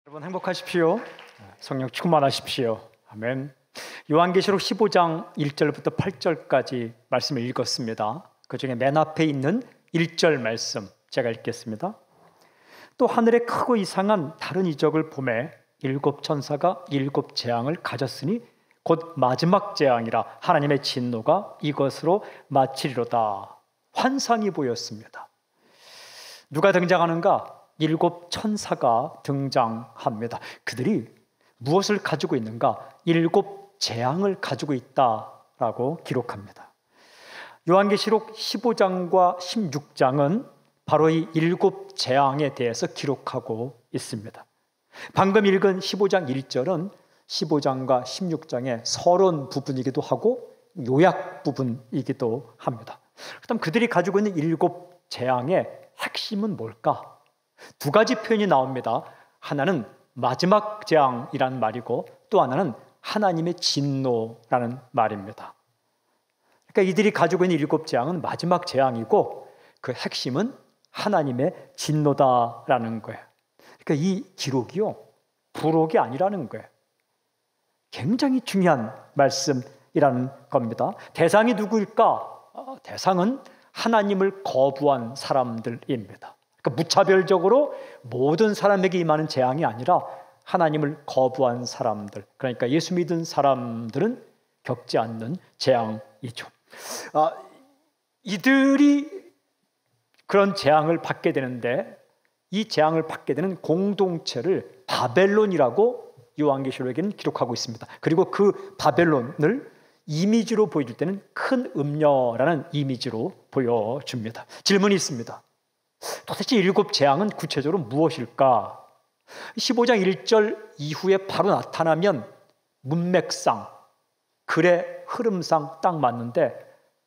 여러분 행복하십시오. 성령 충만하십시오. 아멘. 요한계시록 15장 1절부터 8절까지 말씀을 읽었습니다. 그 중에 맨 앞에 있는 1절 말씀 제가 읽겠습니다. 또 하늘에 크고 이상한 다른 이적을 보매 일곱 천사가 일곱 재앙을 가졌으니 곧 마지막 재앙이라 하나님의 진노가 이것으로 마치리로다. 환상이 보였습니다. 누가 등장하는가? 일곱 천사가 등장합니다. 그들이 무엇을 가지고 있는가? 일곱 재앙을 가지고 있다라고 기록합니다. 요한계시록 15장과 16장은 바로 이 일곱 재앙에 대해서 기록하고 있습니다. 방금 읽은 15장 1절은 15장과 16장의 서론 부분이기도 하고 요약 부분이기도 합니다. 그다음 그들이 가지고 있는 일곱 재앙의 핵심은 뭘까? 두 가지 표현이 나옵니다. 하나는 마지막 재앙이라는 말이고 또 하나는 하나님의 진노라는 말입니다. 그러니까 이들이 가지고 있는 일곱 재앙은 마지막 재앙이고 그 핵심은 하나님의 진노다라는 거예요. 그러니까 이 기록이요, 부록이 아니라는 거예요. 굉장히 중요한 말씀이라는 겁니다. 대상이 누구일까? 대상은 하나님을 거부한 사람들입니다. 그러니까 무차별적으로 모든 사람에게 임하는 재앙이 아니라 하나님을 거부한 사람들, 그러니까 예수 믿은 사람들은 겪지 않는 재앙이죠. 이들이 그런 재앙을 받게 되는데 이 재앙을 받게 되는 공동체를 바벨론이라고 요한계시록에는 기록하고 있습니다. 그리고 그 바벨론을 이미지로 보여줄 때는 큰 음녀라는 이미지로 보여줍니다. 질문이 있습니다. 도대체 일곱 재앙은 구체적으로 무엇일까? 15장 1절 이후에 바로 나타나면 문맥상, 글의 흐름상 딱 맞는데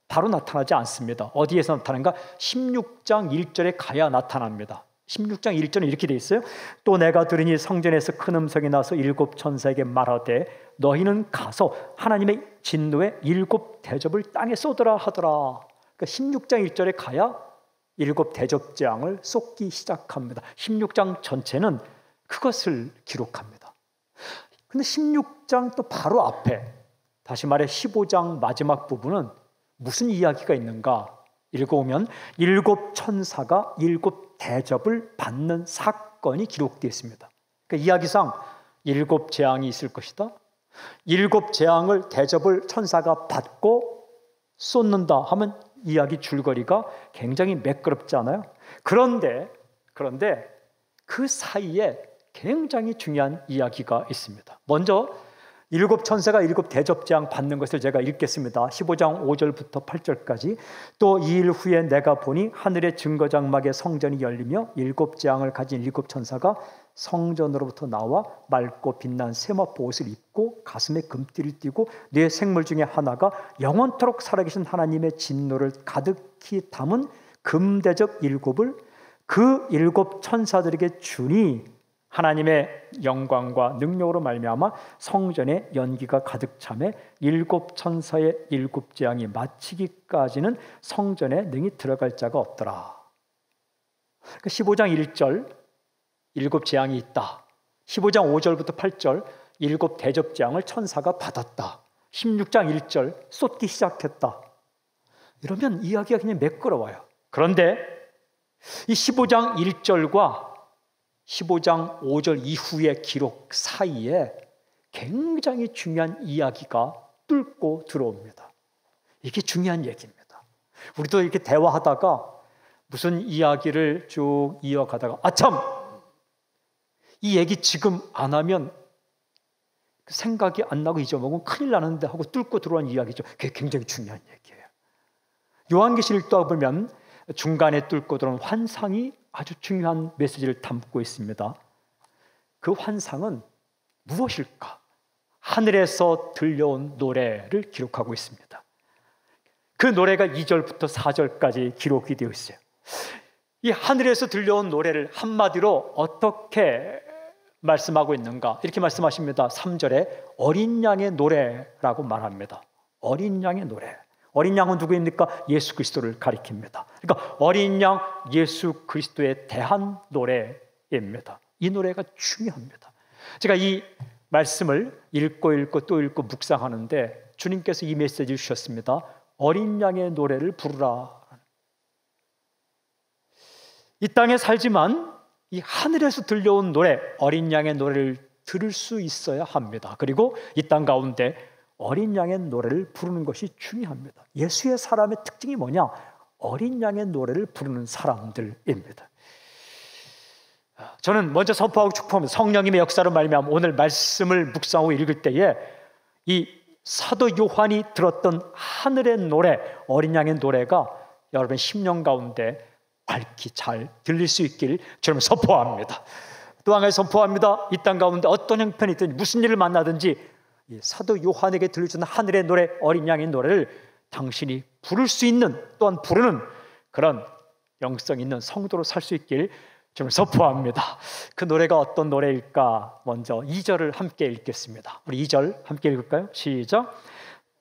바로 나타나지 않습니다. 어디에서 나타나는가? 16장 1절에 가야 나타납니다. 16장 1절은 이렇게 돼 있어요. 또 내가 들으니 성전에서 큰 음성이 나서 일곱 천사에게 말하되 너희는 가서 하나님의 진노의 일곱 대접을 땅에 쏟으라 하더라. 그러니까 16장 1절에 가야 일곱 대접 재앙을 쏟기 시작합니다. 16장 전체는 그것을 기록합니다. 근데 16장 또 바로 앞에 다시 말해 15장 마지막 부분은 무슨 이야기가 있는가? 읽어보면 일곱 천사가 일곱 대접을 받는 사건이 기록되어 있습니다. 그러니까 이야기상 일곱 재앙이 있을 것이다. 일곱 재앙을 대접을 천사가 받고 쏟는다 하면 이야기 줄거리가 굉장히 매끄럽지 않아요? 그런데 그 사이에 굉장히 중요한 이야기가 있습니다. 먼저 일곱 천사가 일곱 대접 재앙 받는 것을 제가 읽겠습니다. 15장 5절부터 8절까지. 또 2일 후에 내가 보니 하늘의 증거장막의 성전이 열리며 일곱 재앙을 가진 일곱 천사가 성전으로부터 나와 맑고 빛난 세마포 옷을 입고 가슴에 금띠를 띠고 네 생물 중에 하나가 영원토록 살아계신 하나님의 진노를 가득히 담은 금대접 일곱을 그 일곱 천사들에게 주니 하나님의 영광과 능력으로 말미암아 성전에 연기가 가득 차매 일곱 천사의 일곱 재앙이 마치기까지는 성전에 능히 들어갈 자가 없더라. 15장 1절 일곱 재앙이 있다. 15장 5절부터 8절 일곱 대접 재앙을 천사가 받았다. 16장 1절 쏟기 시작했다. 이러면 이야기가 그냥 매끄러워요. 그런데 이 15장 1절과 15장 5절 이후의 기록 사이에 굉장히 중요한 이야기가 뚫고 들어옵니다. 이게 중요한 얘기입니다. 우리도 이렇게 대화하다가 무슨 이야기를 쭉 이어가다가 아참! 이 얘기 지금 안 하면 생각이 안 나고 잊어먹으면 큰일 나는데 하고 뚫고 들어온 이야기죠. 그게 굉장히 중요한 얘기예요. 요한계시록 읽다 보면 중간에 뚫고 들어온 환상이 아주 중요한 메시지를 담고 있습니다. 그 환상은 무엇일까? 하늘에서 들려온 노래를 기록하고 있습니다. 그 노래가 2절부터 4절까지 기록이 되어 있어요. 이 하늘에서 들려온 노래를 한마디로 어떻게 말씀하고 있는가? 이렇게 말씀하십니다. 3절에 어린 양의 노래라고 말합니다. 어린 양의 노래. 어린 양은 누구입니까? 예수 그리스도를 가리킵니다. 그러니까 어린 양 예수 그리스도에 대한 노래입니다. 이 노래가 중요합니다. 제가 이 말씀을 읽고 또 읽고 묵상하는데 주님께서 이 메시지를 주셨습니다. 어린 양의 노래를 부르라. 이 땅에 살지만 이 하늘에서 들려온 노래, 어린 양의 노래를 들을 수 있어야 합니다. 그리고 이 땅 가운데 어린 양의 노래를 부르는 것이 중요합니다. 예수의 사람의 특징이 뭐냐? 어린 양의 노래를 부르는 사람들입니다. 저는 먼저 선포하고 축복합니다. 성령님의 역사로 말미암아 오늘 말씀을 묵상하고 읽을 때에 이 사도 요한이 들었던 하늘의 노래, 어린 양의 노래가 여러분 심령 가운데 밝히 잘 들릴 수 있길 저는 선포합니다. 또 한 가지 선포합니다. 이 땅 가운데 어떤 형편이든 무슨 일을 만나든지 사도 요한에게 들려주는 하늘의 노래, 어린 양의 노래를 당신이 부를 수 있는, 또한 부르는 그런 영성 있는 성도로 살 수 있길 저는 선포합니다. 그 노래가 어떤 노래일까? 먼저 2절을 함께 읽겠습니다. 우리 2절 함께 읽을까요? 시작.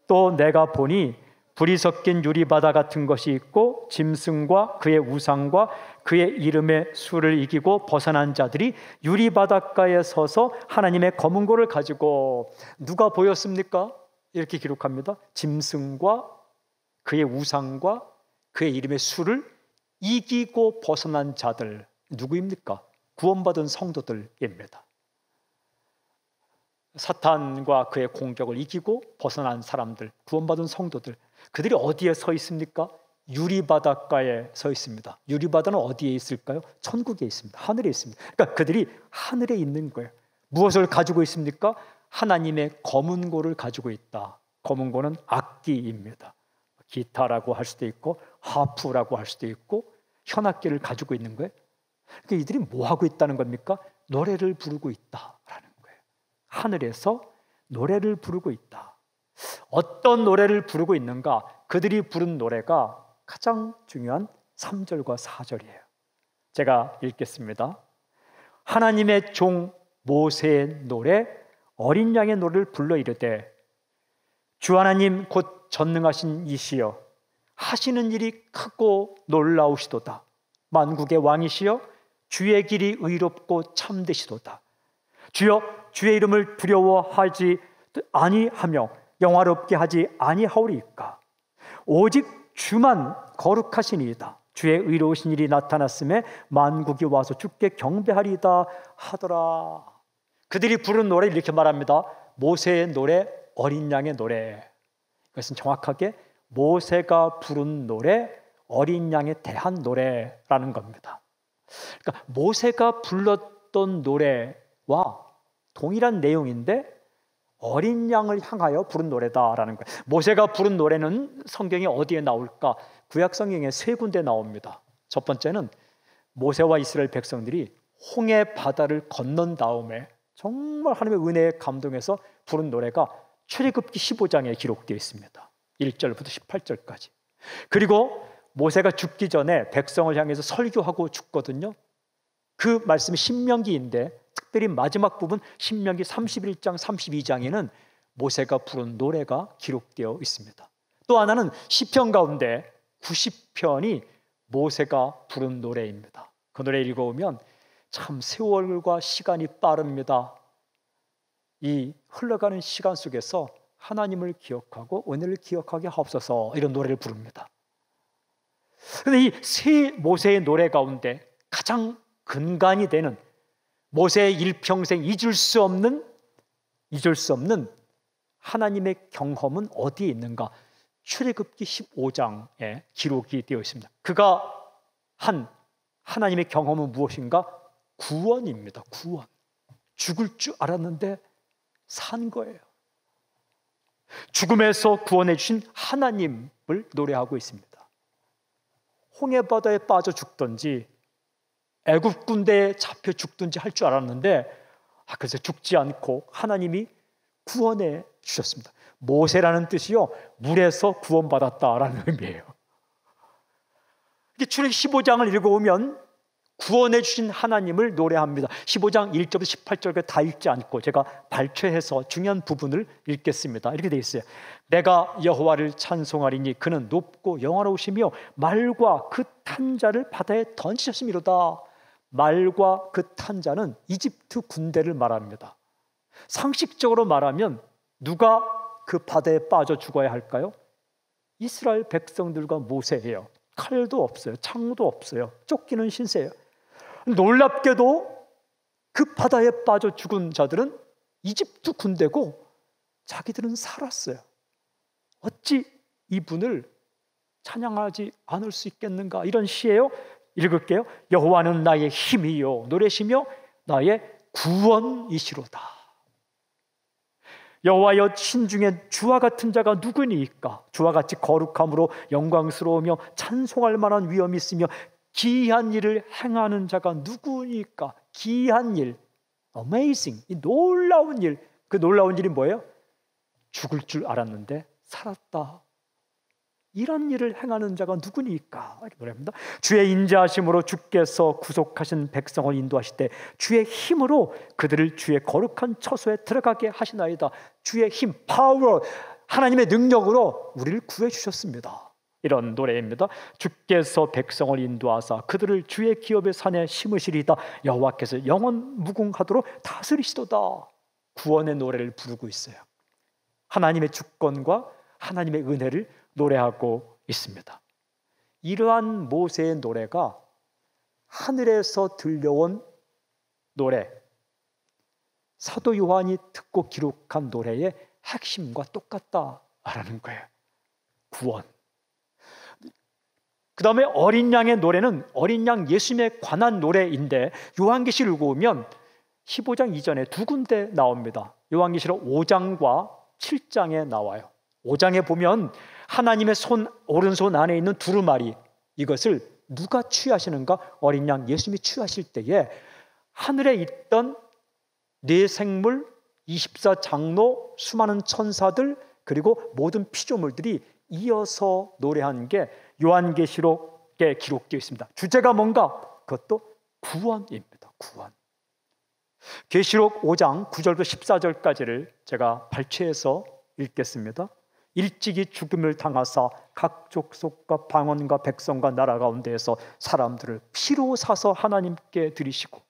또 내가 보니 불이 섞인 유리바다 같은 것이 있고 짐승과 그의 우상과 그의 이름의 수를 이기고 벗어난 자들이 유리바닷가에 서서 하나님의 검은 고를 가지고, 누가 보였습니까? 이렇게 기록합니다. 짐승과 그의 우상과 그의 이름의 수를 이기고 벗어난 자들, 누구입니까? 구원받은 성도들입니다. 사탄과 그의 공격을 이기고 벗어난 사람들, 구원받은 성도들, 그들이 어디에 서 있습니까? 유리바닷가에 서 있습니다. 유리바다는 어디에 있을까요? 천국에 있습니다. 하늘에 있습니다. 그러니까 그들이 하늘에 있는 거예요. 무엇을 가지고 있습니까? 하나님의 검은 고를 가지고 있다. 검은 고는 악기입니다. 기타라고 할 수도 있고 하프라고 할 수도 있고 현악기를 가지고 있는 거예요. 그러니까 이들이 뭐 하고 있다는 겁니까? 노래를 부르고 있다라는 거예요. 하늘에서 노래를 부르고 있다. 어떤 노래를 부르고 있는가? 그들이 부른 노래가 가장 중요한 3절과 4절이에요. 제가 읽겠습니다. 하나님의 종 모세의 노래, 어린 양의 노래를 불러 이르되 주 하나님 곧 전능하신 이시여 하시는 일이 크고 놀라우시도다. 만국의 왕이시여 주의 길이 의롭고 참되시도다. 주여 주의 이름을 두려워하지 아니하며 영화롭게 하지 아니하오리이까. 오직 주만 거룩하시니이다. 주의 의로우신 일이 나타났음에 만국이 와서 주께 경배하리이다 하더라. 그들이 부른 노래를 이렇게 말합니다. 모세의 노래, 어린 양의 노래. 이것은 정확하게 모세가 부른 노래, 어린 양에 대한 노래라는 겁니다. 그러니까 모세가 불렀던 노래와 동일한 내용인데 어린 양을 향하여 부른 노래다라는 거예요. 모세가 부른 노래는 성경에 어디에 나올까? 구약 성경에 세 군데 나옵니다. 첫 번째는 모세와 이스라엘 백성들이 홍해 바다를 건넌 다음에 정말 하나님의 은혜에 감동해서 부른 노래가 출애굽기 15장에 기록되어 있습니다. 1절부터 18절까지. 그리고 모세가 죽기 전에 백성을 향해서 설교하고 죽거든요. 그 말씀이 신명기인데 특별히 마지막 부분 신명기 31장 32장에는 모세가 부른 노래가 기록되어 있습니다. 또 하나는 시편 가운데 90편이 모세가 부른 노래입니다. 그 노래 읽어보면 참 세월과 시간이 빠릅니다. 이 흘러가는 시간 속에서 하나님을 기억하고 은혜를 기억하게 하옵소서, 이런 노래를 부릅니다. 그런데 이 세 모세의 노래 가운데 가장 근간이 되는, 모세의 일평생 잊을 수 없는 하나님의 경험은 어디에 있는가? 출애굽기 15장에 기록이 되어 있습니다. 그가 한 하나님의 경험은 무엇인가? 구원입니다. 구원. 죽을 줄 알았는데 산 거예요. 죽음에서 구원해 주신 하나님을 노래하고 있습니다. 홍해바다에 빠져 죽든지 애굽 군대에 잡혀 죽든지 할 줄 알았는데 그래서 죽지 않고 하나님이 구원해 주셨습니다. 모세라는 뜻이요, 물에서 구원받았다라는 의미예요. 출애굽기 15장을 읽어보면 구원해 주신 하나님을 노래합니다. 15장 1절부터 18절까지 다 읽지 않고 제가 발췌해서 중요한 부분을 읽겠습니다. 이렇게 되어 있어요. 내가 여호와를 찬송하리니 그는 높고 영화로우시며 말과 그 탄 자를 바다에 던지셨음이로다. 말과 그 탄 자는 이집트 군대를 말합니다. 상식적으로 말하면 누가 그 바다에 빠져 죽어야 할까요? 이스라엘 백성들과 모세예요. 칼도 없어요. 창도 없어요. 쫓기는 신세예요. 놀랍게도 그 바다에 빠져 죽은 자들은 이집트 군대고 자기들은 살았어요. 어찌 이분을 찬양하지 않을 수 있겠는가? 이런 시예요. 읽을게요. 여호와는 나의 힘이요 노래시며 나의 구원이시로다. 여호와여, 신중에 주와 같은 자가 누구니이까? 주와 같이 거룩함으로 영광스러우며 찬송할 만한 위엄이 있으며 기이한 일을 행하는 자가 누구니까? 기이한 일, amazing, 이 놀라운 일. 그 놀라운 일이 뭐예요? 죽을 줄 알았는데 살았다. 이런 일을 행하는 자가 누구니까? 이렇게 노래합니다. 주의 인자하심으로 주께서 구속하신 백성을 인도하실 때 주의 힘으로 그들을 주의 거룩한 처소에 들어가게 하시나이다. 주의 힘, 파워, 하나님의 능력으로 우리를 구해주셨습니다. 이런 노래입니다. 주께서 백성을 인도하사 그들을 주의 기업의 산에 심으시리이다. 여호와께서 영원 무궁하도록 다스리시도다. 구원의 노래를 부르고 있어요. 하나님의 주권과 하나님의 은혜를 노래하고 있습니다. 이러한 모세의 노래가 하늘에서 들려온 노래, 사도 요한이 듣고 기록한 노래의 핵심과 똑같다라는 거예요. 구원. 그 다음에 어린 양의 노래는 어린 양 예수님에 관한 노래인데 요한계시록 보면 15장 이전에 두 군데 나옵니다. 요한계시록 5장과 7장에 나와요. 5장에 보면 하나님의 오른손 안에 있는 두루마리, 이것을 누가 취하시는가? 어린 양 예수님이 취하실 때에 하늘에 있던 네 생물, 24장로, 수많은 천사들, 그리고 모든 피조물들이 이어서 노래한 게 요한계시록에 기록되어 있습니다. 주제가 뭔가? 그것도 구원입니다. 구원. 계시록 5장 9절부터 14절까지를 제가 발췌해서 읽겠습니다. 일찍이 죽음을 당하사 각 족속과 방언과 백성과 나라 가운데에서 사람들을 피로 사서 하나님께 드리시고,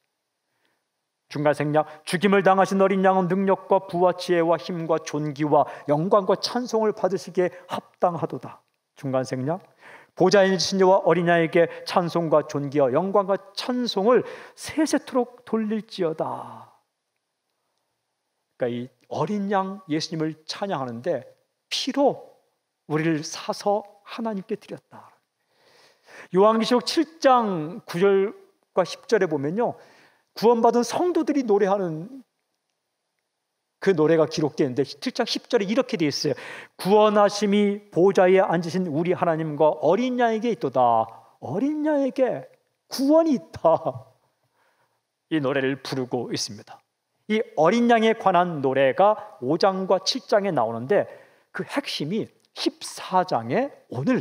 중간생략, 죽임을 당하신 어린 양은 능력과 부와 지혜와 힘과 존귀와 영광과 찬송을 받으시기에 합당하도다. 중간생략, 보좌에 계신 이와 어린 양에게 찬송과 존귀와 영광과 찬송을 세세토록 돌릴지어다. 그러니까 이 어린 양 예수님을 찬양하는데 피로 우리를 사서 하나님께 드렸다. 요한계시록 7장 9절과 10절에 보면요, 구원받은 성도들이 노래하는 그 노래가 기록되어 있는데 7장 10절에 이렇게 되어 있어요. 구원하심이 보좌에 앉으신 우리 하나님과 어린 양에게 있도다. 어린 양에게 구원이 있다. 이 노래를 부르고 있습니다. 이 어린 양에 관한 노래가 5장과 7장에 나오는데 그 핵심이 14장에 오늘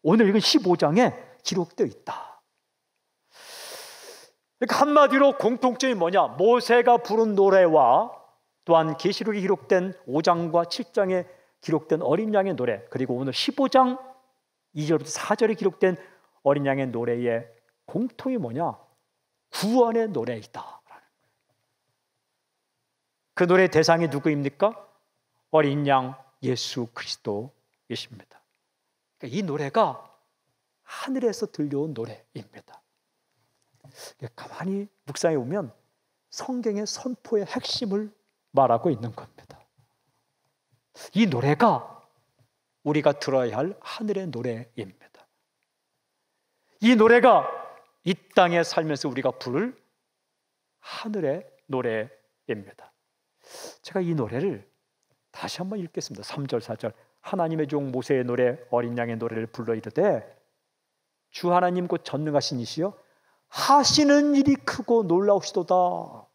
읽은 15장에 기록되어 있다. 그러니까 한마디로 공통점이 뭐냐? 모세가 부른 노래와 또한 계시록에 기록된 5장과 7장에 기록된 어린 양의 노래, 그리고 오늘 15장 2절부터 4절에 기록된 어린 양의 노래의 공통이 뭐냐? 구원의 노래이다. 그 노래의 대상이 누구입니까? 어린 양 예수 그리스도이십니다. 그러니까 이 노래가 하늘에서 들려온 노래입니다. 가만히 묵상해 보면 성경의 선포의 핵심을 말하고 있는 겁니다. 이 노래가 우리가 들어야 할 하늘의 노래입니다. 이 노래가 이 땅에 살면서 우리가 부를 하늘의 노래입니다. 제가 이 노래를 다시 한번 읽겠습니다. 3절 4절. 하나님의 종 모세의 노래, 어린 양의 노래를 불러 이르되 주 하나님 곧 전능하신 이시여 하시는 일이 크고 놀라우시도다.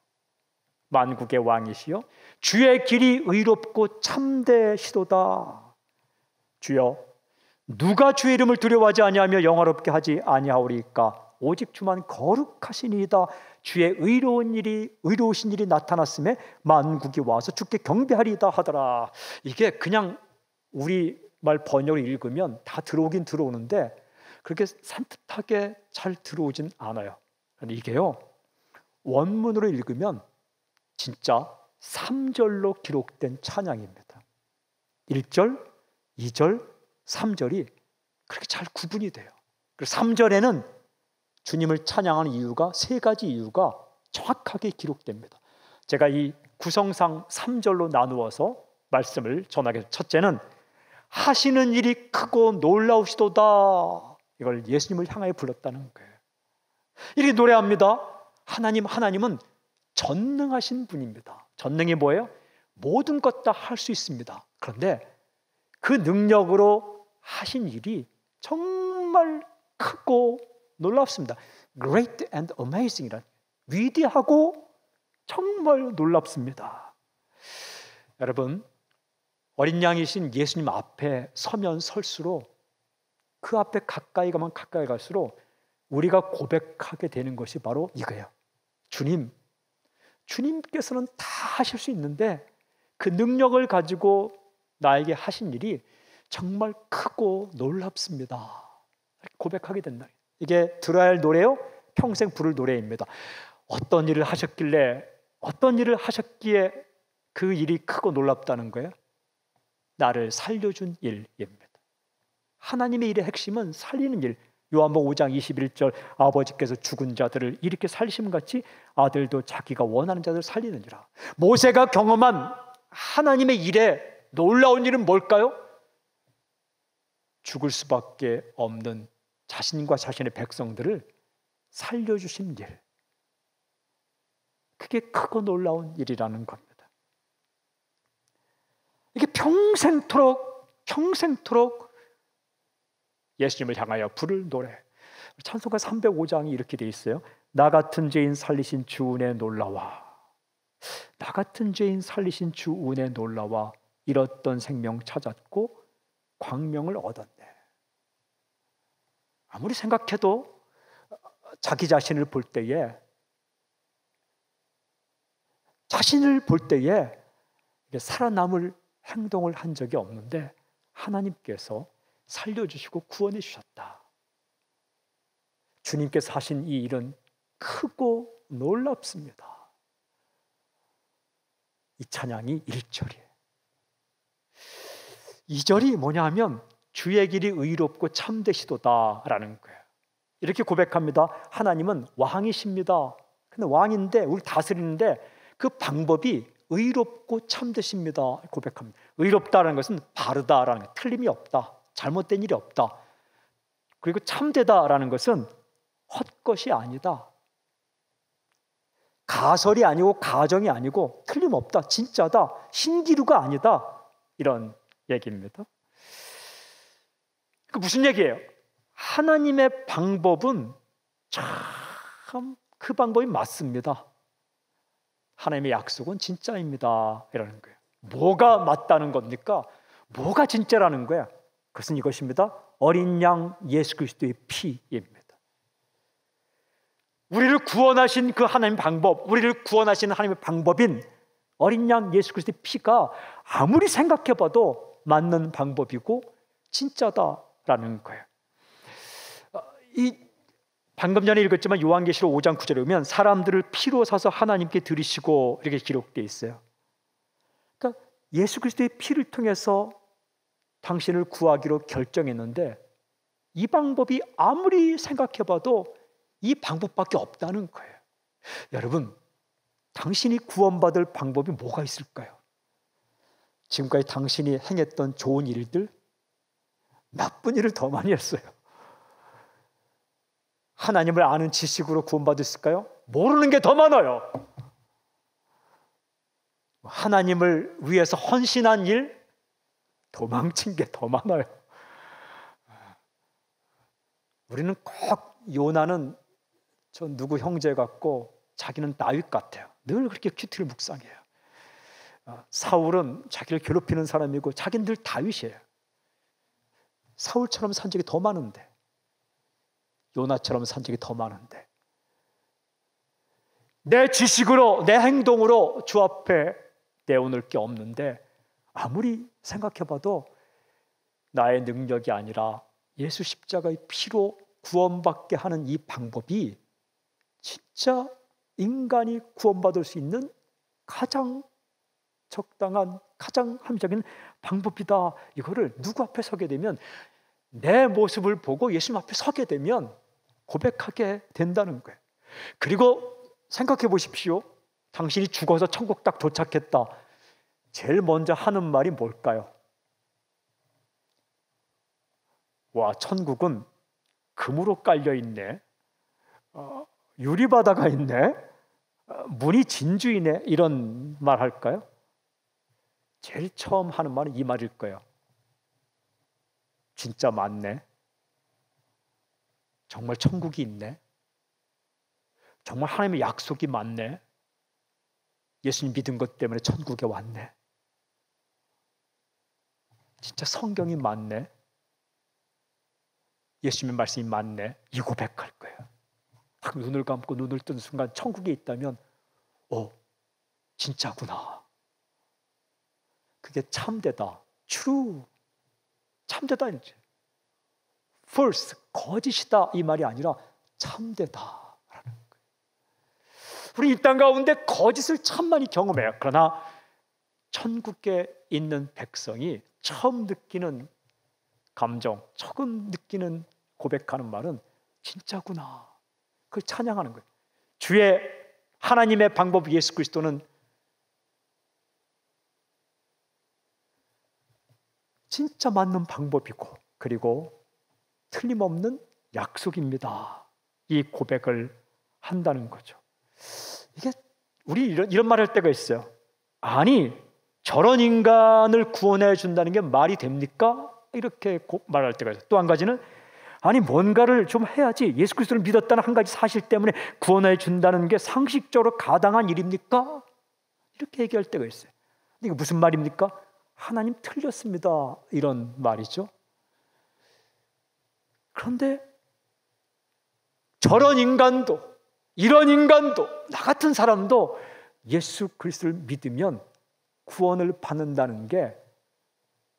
만국의 왕이시여 주의 길이 의롭고 참되시도다. 주여 누가 주의 이름을 두려워하지 아니하며 영화롭게 하지 아니하오리까? 오직 주만 거룩하시니이다. 주의 의로우신 일이 나타났음에 만국이 와서 주께 경배하리이다 하더라. 이게 그냥 우리말 번역을 읽으면 다 들어오긴 들어오는데 그렇게 산뜻하게 잘 들어오진 않아요. 그런데 이게요, 원문으로 읽으면 진짜 3절로 기록된 찬양입니다. 1절, 2절, 3절이 그렇게 잘 구분이 돼요. 그리고 3절에는 주님을 찬양하는 이유가 세 가지 이유가 정확하게 기록됩니다. 제가 이 구성상 3절로 나누어서 말씀을 전하겠습니다. 첫째는 하시는 일이 크고 놀라우시도다. 이걸 예수님을 향하여 불렀다는 거예요. 이렇게 노래합니다. 하나님은 전능하신 분입니다. 전능이 뭐예요? 모든 것 다 할 수 있습니다. 그런데 그 능력으로 하신 일이 정말 크고 놀랍습니다. Great and amazing이란 위대하고 정말 놀랍습니다. 여러분, 어린 양이신 예수님 앞에 서면 설수록 그 앞에 가까이 가면 가까이 갈수록 우리가 고백하게 되는 것이 바로 이거예요. 주님께서는 다 하실 수 있는데 그 능력을 가지고 나에게 하신 일이 정말 크고 놀랍습니다. 고백하게 된다. 이게 들어야 할 노래요. 평생 부를 노래입니다. 어떤 일을 하셨길래, 어떤 일을 하셨기에 그 일이 크고 놀랍다는 거예요? 나를 살려준 일입니다. 하나님의 일의 핵심은 살리는 일. 요한복음 5장 21절 아버지께서 죽은 자들을 이렇게 살리심같이 아들도 자기가 원하는 자들을 살리느니라. 모세가 경험한 하나님의 일에 놀라운 일은 뭘까요? 죽을 수밖에 없는 자신과 자신의 백성들을 살려주신 일. 그게 크고 놀라운 일이라는 겁니다. 이게 평생토록 예수님을 향하여 부를 노래. 찬송가 305장이 이렇게 돼 있어요. 나 같은 죄인 살리신 주 은혜 놀라와. 나 같은 죄인 살리신 주 은혜 놀라와. 잃었던 생명 찾았고 광명을 얻었네. 아무리 생각해도 자기 자신을 볼 때에 살아남을 행동을 한 적이 없는데 하나님께서 살려주시고 구원해 주셨다. 주님께서 하신 이 일은 크고 놀랍습니다. 이 찬양이 1절이에요. 2절이 뭐냐 하면 주의 길이 의롭고 참되시도다라는 거예요. 이렇게 고백합니다. 하나님은 왕이십니다. 근데 왕인데 우리 다스리는데 그 방법이 의롭고 참되십니다. 고백합니다. 의롭다라는 것은 바르다라는 것, 틀림이 없다. 잘못된 일이 없다. 그리고 참되다라는 것은 헛것이 아니다. 가설이 아니고 가정이 아니고 틀림없다. 진짜다. 신기루가 아니다. 이런 얘기입니다. 그 무슨 얘기예요? 하나님의 방법은 참 그 방법이 맞습니다. 하나님의 약속은 진짜입니다. 이라는 거예요. 뭐가 맞다는 겁니까? 뭐가 진짜라는 거야? 그것은 이것입니다. 어린 양 예수 그리스도의 피입니다. 우리를 구원하신 그 하나님 방법, 우리를 구원하신 하나님의 방법인 어린 양 예수 그리스도의 피가 아무리 생각해봐도 맞는 방법이고 진짜다라는 거예요. 방금 전에 읽었지만 요한계시록 5장 9절에 보면 사람들을 피로 사서 하나님께 드리시고 이렇게 기록되어 있어요. 그러니까 예수 그리스도의 피를 통해서 당신을 구하기로 결정했는데 이 방법이 아무리 생각해봐도 이 방법밖에 없다는 거예요. 여러분, 당신이 구원받을 방법이 뭐가 있을까요? 지금까지 당신이 행했던 좋은 일들, 나쁜 일을 더 많이 했어요. 하나님을 아는 지식으로 구원받았을까요? 모르는 게 더 많아요. 하나님을 위해서 헌신한 일, 도망친 게 더 많아요. 우리는 꼭 요나는 저 누구 형제 같고 자기는 다윗 같아요. 늘 그렇게 큐티를 묵상해요. 사울은 자기를 괴롭히는 사람이고 자기는 늘 다윗이에요. 사울처럼 산 적이 더 많은데, 요나처럼 산 적이 더 많은데, 내 지식으로 내 행동으로 주 앞에 내어놓을 게 없는데 아무리 생각해봐도 나의 능력이 아니라 예수 십자가의 피로 구원받게 하는 이 방법이 진짜 인간이 구원받을 수 있는 가장 적당한 가장 합리적인 방법이다. 이거를 누구 앞에 서게 되면, 내 모습을 보고 예수님 앞에 서게 되면 고백하게 된다는 거예요. 그리고 생각해 보십시오. 당신이 죽어서 천국 딱 도착했다. 제일 먼저 하는 말이 뭘까요? 와, 천국은 금으로 깔려 있네. 유리바다가 있네. 문이 진주이네. 이런 말 할까요? 제일 처음 하는 말은 이 말일 거예요. 진짜 맞네. 정말 천국이 있네. 정말 하나님의 약속이 맞네. 예수님 믿은 것 때문에 천국에 왔네. 진짜 성경이 맞네. 예수님의 말씀이 맞네. 이 고백할 거예요. 눈을 감고 눈을 뜬 순간 천국에 있다면 진짜구나. 그게 참되다. true. 참되다. 이제 false. 거짓이다. 이 말이 아니라 참되다. 우리 이 땅 가운데 거짓을 참 많이 경험해요. 그러나 천국에 있는 백성이 처음 느끼는 감정, 처음 느끼는 고백하는 말은 진짜구나. 그걸 찬양하는 거예요. 주의 하나님의 방법 예수 그리스도는 진짜 맞는 방법이고, 그리고 틀림없는 약속입니다. 이 고백을 한다는 거죠. 이게 우리 이런 말 할 때가 있어요. 아니, 저런 인간을 구원해 준다는 게 말이 됩니까? 이렇게 말할 때가 있어요. 또 한 가지는, 아니, 뭔가를 좀 해야지, 예수 그리스도를 믿었다는 한 가지 사실 때문에 구원해 준다는 게 상식적으로 가당한 일입니까? 이렇게 얘기할 때가 있어요. 이게 무슨 말입니까? 하나님 틀렸습니다. 이런 말이죠. 그런데 저런 인간도, 이런 인간도, 나 같은 사람도 예수 그리스도를 믿으면 구원을 받는다는 게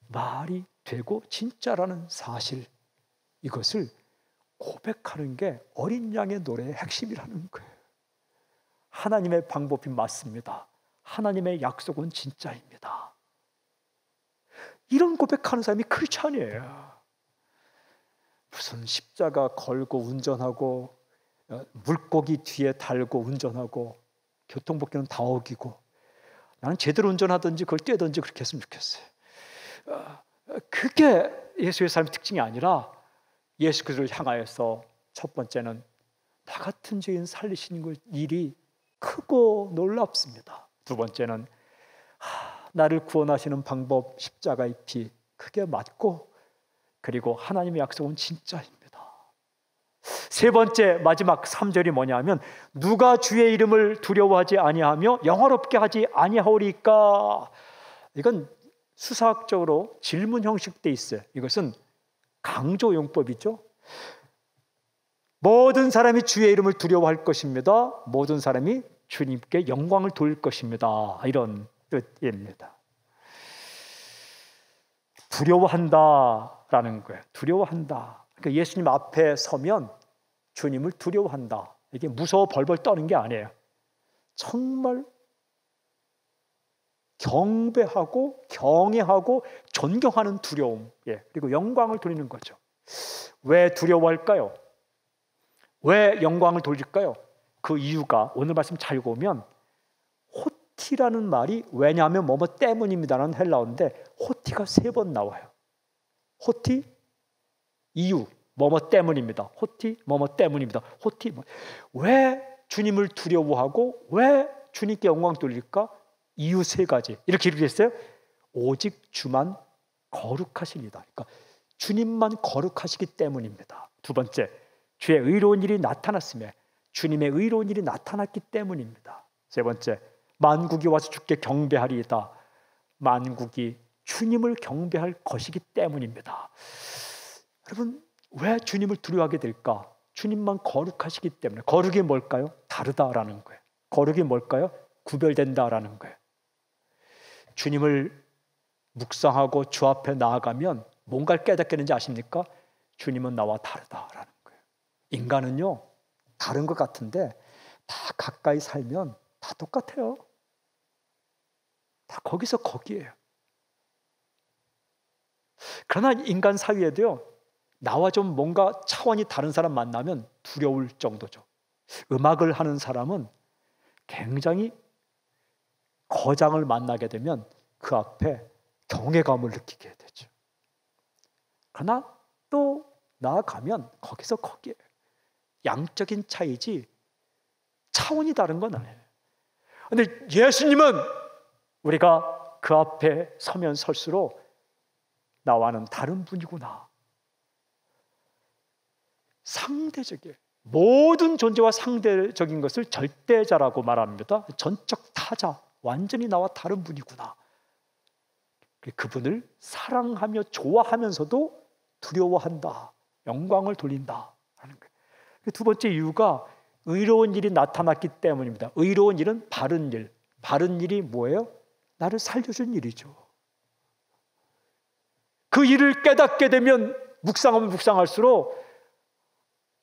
말이 되고 진짜라는 사실, 이것을 고백하는 게 어린 양의 노래의 핵심이라는 거예요. 하나님의 방법이 맞습니다. 하나님의 약속은 진짜입니다. 이런 고백하는 사람이 크리스찬이에요. 무슨 십자가 걸고 운전하고, 물고기 뒤에 달고 운전하고, 교통법규는 다 어기고, 나는 제대로 운전하든지 그걸 떼든지 그렇게 했으면 좋겠어요. 그게 예수의 삶의 특징이 아니라, 예수 그리스도를 향하여서 첫 번째는 나 같은 죄인 살리시는 일이 크고 놀랍습니다. 두 번째는 나를 구원하시는 방법, 십자가의 피, 그게 맞고, 그리고 하나님의 약속은 진짜입니다. 세 번째, 마지막 3절이 뭐냐면, 누가 주의 이름을 두려워하지 아니하며 영화롭게 하지 아니하오리까. 이건 수사학적으로 질문 형식돼 있어요. 이것은 강조용법이죠. 모든 사람이 주의 이름을 두려워할 것입니다. 모든 사람이 주님께 영광을 돌릴 것입니다. 이런 뜻입니다. 두려워한다라는 거예요. 두려워한다. 그러니까 예수님 앞에 서면 주님을 두려워한다. 이게 무서워 벌벌 떠는 게 아니에요. 정말 경배하고 경외하고 존경하는 두려움, 그리고 영광을 돌리는 거죠. 왜 두려워할까요? 왜 영광을 돌릴까요? 그 이유가 오늘 말씀 잘 보면 호티라는 말이 왜냐하면 뭐뭐 때문입니다라는 헬라어인데, 호티가 3번 나와요. 호티, 이유, 뭐뭐 때문입니다. 호티, 뭐뭐 때문입니다. 호티, 왜 주님을 두려워하고 왜 주님께 영광 돌릴까? 이유 3가지. 이렇게 기록했어요. 오직 주만 거룩하십니다. 그러니까 주님만 거룩하시기 때문입니다. 두 번째, 주의 의로운 일이 나타났으며 주님의 의로운 일이 나타났기 때문입니다. 세 번째, 만국이 와서 주께 경배하리이다. 만국이 주님을 경배할 것이기 때문입니다. 여러분, 왜 주님을 두려워하게 될까? 주님만 거룩하시기 때문에. 거룩이 뭘까요? 다르다라는 거예요. 거룩이 뭘까요? 구별된다라는 거예요. 주님을 묵상하고 주 앞에 나아가면 뭔가를 깨닫게 되는지 아십니까? 주님은 나와 다르다라는 거예요. 인간은요, 다른 것 같은데 다 가까이 살면 다 똑같아요. 다 거기서 거기에요. 그러나 인간 사회에도요, 나와 좀 뭔가 차원이 다른 사람 만나면 두려울 정도죠. 음악을 하는 사람은 굉장히 거장을 만나게 되면 그 앞에 경외감을 느끼게 되죠. 그러나 또 나아가면 거기서 거기에 양적인 차이지 차원이 다른 건 아니에요. 그런데 예수님은 우리가 그 앞에 서면 설수록 나와는 다른 분이구나. 상대적이에요. 모든 존재와 상대적인 것을 절대자라고 말합니다. 전적 타자, 완전히 나와 다른 분이구나. 그분을 사랑하며 좋아하면서도 두려워한다, 영광을 돌린다 하는 거예요. 두 번째 이유가 의로운 일이 나타났기 때문입니다. 의로운 일은 바른 일. 바른 일이 뭐예요? 나를 살려준 일이죠. 그 일을 깨닫게 되면 묵상하면 묵상할수록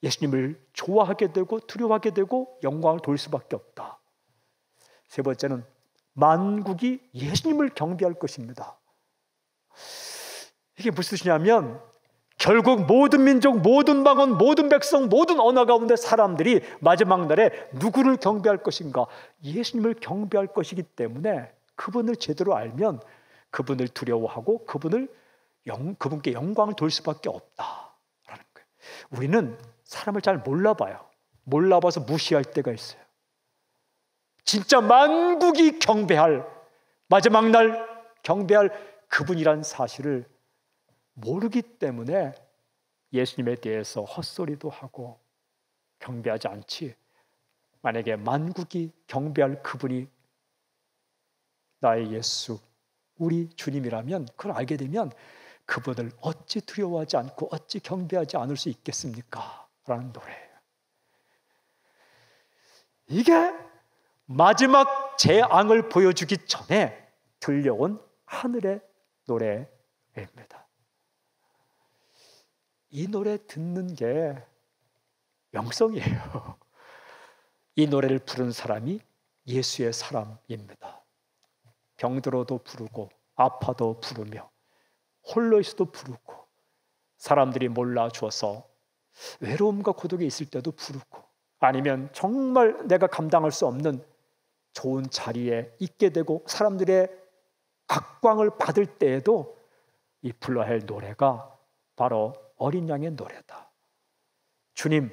예수님을 좋아하게 되고 두려워하게 되고 영광을 돌릴 수밖에 없다. 세 번째는 만국이 예수님을 경배할 것입니다. 이게 무슨 뜻이냐면 결국 모든 민족, 모든 방언, 모든 백성, 모든 언어 가운데 사람들이 마지막 날에 누구를 경배할 것인가? 예수님을 경배할 것이기 때문에 그분을 제대로 알면 그분을 두려워하고 그분께 영광을 돌릴 수밖에 없다라는 거예요. 우리는 사람을 잘 몰라봐요. 몰라봐서 무시할 때가 있어요. 진짜 만국이 경배할, 마지막 날 경배할 그분이란 사실을 모르기 때문에 예수님에 대해서 헛소리도 하고 경배하지 않지. 만약에 만국이 경배할 그분이 나의 예수, 우리 주님이라면 그걸 알게 되면 그분을 어찌 두려워하지 않고 어찌 경배하지 않을 수 있겠습니까? 라는 노래예요. 이게 마지막 재앙을 보여주기 전에 들려온 하늘의 노래입니다. 이 노래 듣는 게 영성이에요. 이 노래를 부른 사람이 예수의 사람입니다. 병들어도 부르고 아파도 부르며 홀로 있어도 부르고 사람들이 몰라주어서 외로움과 고독에 있을 때도 부르고 아니면 정말 내가 감당할 수 없는 좋은 자리에 있게 되고 사람들의 각광을 받을 때에도 이 불러야 할 노래가 바로 어린 양의 노래다. 주님이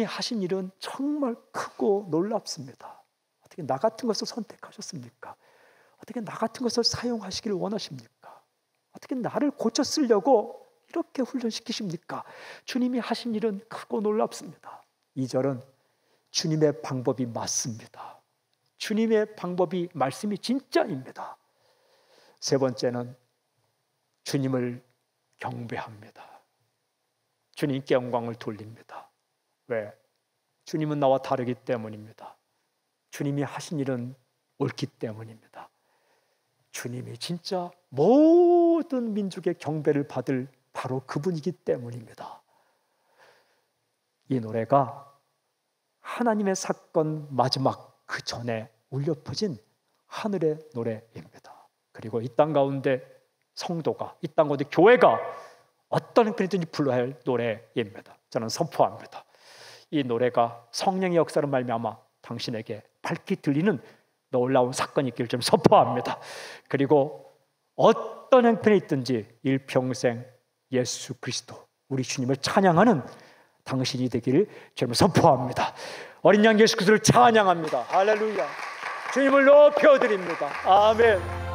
하신 일은 정말 크고 놀랍습니다. 어떻게 나 같은 것을 선택하셨습니까? 어떻게 나 같은 것을 사용하시기를 원하십니까? 어떻게 나를 고쳐 쓰려고 이렇게 훈련시키십니까? 주님이 하신 일은 크고 놀랍습니다. 2절은 주님의 방법이 맞습니다. 주님의 방법이 말씀이 진짜입니다. 세 번째는 주님을 경배합니다. 주님께 영광을 돌립니다. 왜? 주님은 나와 다르기 때문입니다. 주님이 하신 일은 옳기 때문입니다. 주님이 진짜 모든 민족의 경배를 받을 바로 그분이기 때문입니다. 이 노래가 하나님의 사건 마지막 그 전에 울려 퍼진 하늘의 노래입니다. 그리고 이 땅 가운데 성도가, 이 땅 가운데 교회가 어떤 형편이든지 불러야 할 노래입니다. 저는 선포합니다. 이 노래가 성령의 역사로 말미암아 당신에게 밝히 들리는 놀라운 사건이 있기를 좀 선포합니다. 그리고 어떤 형편에 있든지 일평생 예수 그리스도 우리 주님을 찬양하는 당신이 되기를 저는 선포합니다. 어린 양 예수 그리스도를 찬양합니다. 할렐루야. 주님을 높여드립니다. 아멘.